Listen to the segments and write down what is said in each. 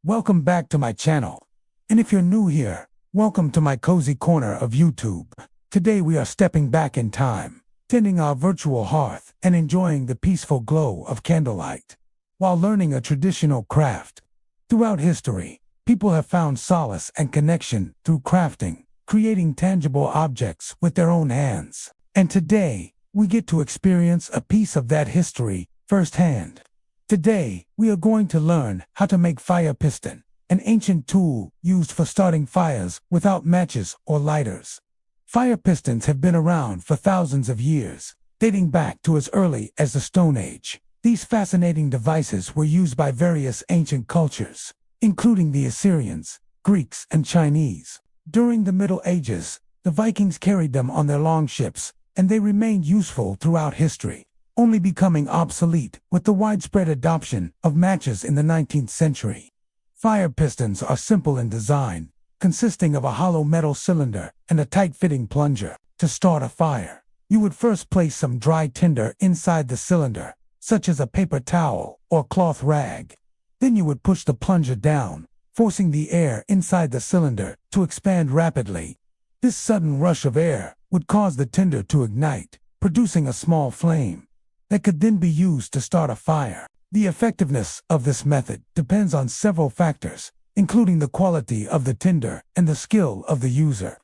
Welcome back to my channel. And if you're new here, welcome to my cozy corner of YouTube. Today we are stepping back in time, tending our virtual hearth and enjoying the peaceful glow of candlelight, while learning a traditional craft. Throughout history, people have found solace and connection through crafting, creating tangible objects with their own hands. And today, we get to experience a piece of that history firsthand. Today, we are going to learn how to make fire piston, an ancient tool used for starting fires without matches or lighters. Fire pistons have been around for thousands of years, dating back to as early as the Stone Age. These fascinating devices were used by various ancient cultures, including the Assyrians, Greeks, and Chinese. During the Middle Ages, the Vikings carried them on their longships, and they remained useful throughout history, only becoming obsolete with the widespread adoption of matches in the 19th century. Fire pistons are simple in design, consisting of a hollow metal cylinder and a tight-fitting plunger. To start a fire, you would first place some dry tinder inside the cylinder, such as a paper towel or cloth rag. Then you would push the plunger down, forcing the air inside the cylinder to expand rapidly. This sudden rush of air would cause the tinder to ignite, producing a small flame that could then be used to start a fire. The effectiveness of this method depends on several factors, including the quality of the tinder and the skill of the user.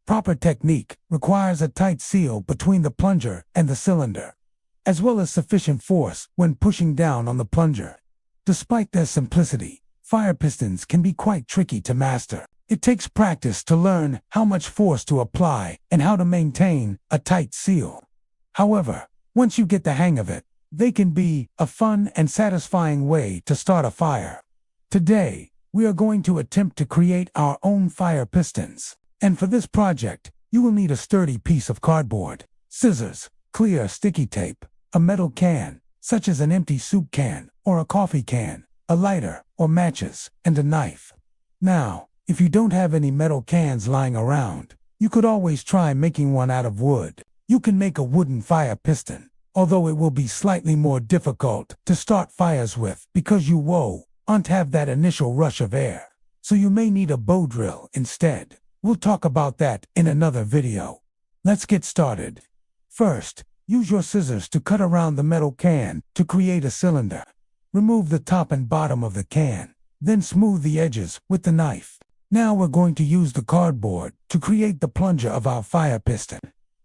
Proper technique requires a tight seal between the plunger and the cylinder, as well as sufficient force when pushing down on the plunger. Despite their simplicity, fire pistons can be quite tricky to master. It takes practice to learn how much force to apply and how to maintain a tight seal. However, once you get the hang of it, they can be a fun and satisfying way to start a fire. Today, we are going to attempt to create our own fire pistons. And for this project, you will need a sturdy piece of cardboard, scissors, clear sticky tape, a metal can, such as an empty soup can or a coffee can, a lighter or matches, and a knife. Now, if you don't have any metal cans lying around, you could always try making one out of wood. You can make a wooden fire piston, although it will be slightly more difficult to start fires with because you won't have that initial rush of air. So you may need a bow drill instead. We'll talk about that in another video. Let's get started. First, use your scissors to cut around the metal can to create a cylinder. Remove the top and bottom of the can, then smooth the edges with the knife. Now we're going to use the cardboard to create the plunger of our fire piston.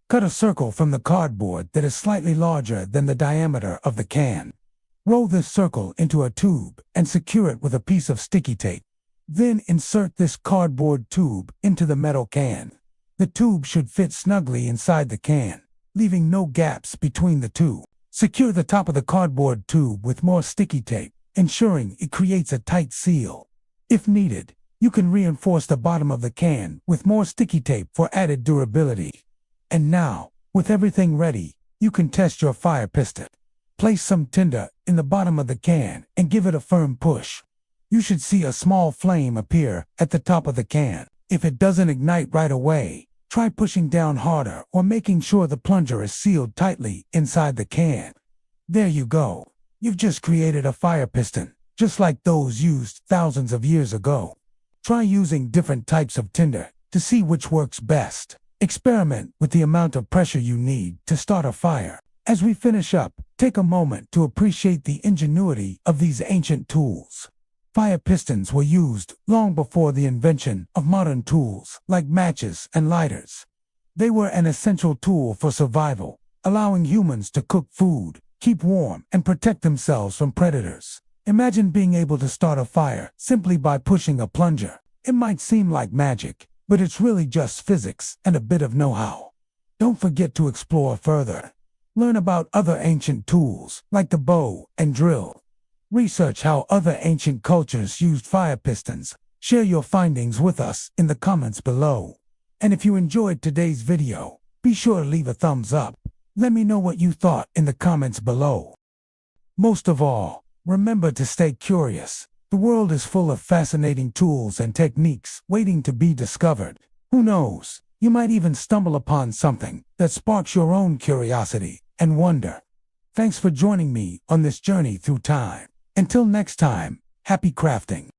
Cut a circle from the cardboard that is slightly larger than the diameter of the can. Roll this circle into a tube and secure it with a piece of sticky tape. Then insert this cardboard tube into the metal can. The tube should fit snugly inside the can, leaving no gaps between the two. Secure the top of the cardboard tube with more sticky tape, ensuring it creates a tight seal. If needed, you can reinforce the bottom of the can with more sticky tape for added durability. And now, with everything ready, you can test your fire piston. Place some tinder in the bottom of the can and give it a firm push. You should see a small flame appear at the top of the can. If it doesn't ignite right away, try pushing down harder or making sure the plunger is sealed tightly inside the can. There you go. You've just created a fire piston, just like those used thousands of years ago. Try using different types of tinder to see which works best. Experiment with the amount of pressure you need to start a fire. As we finish up, take a moment to appreciate the ingenuity of these ancient tools. Fire pistons were used long before the invention of modern tools like matches and lighters. They were an essential tool for survival, allowing humans to cook food, keep warm, and protect themselves from predators. Imagine being able to start a fire simply by pushing a plunger. It might seem like magic, but it's really just physics and a bit of know-how. Don't forget to explore further. Learn about other ancient tools, like the bow and drill. Research how other ancient cultures used fire pistons. Share your findings with us in the comments below. And if you enjoyed today's video, be sure to leave a thumbs up. Let me know what you thought in the comments below. Most of all, remember to stay curious. The world is full of fascinating tools and techniques waiting to be discovered. Who knows, you might even stumble upon something that sparks your own curiosity and wonder. Thanks for joining me on this journey through time. Until next time, happy crafting.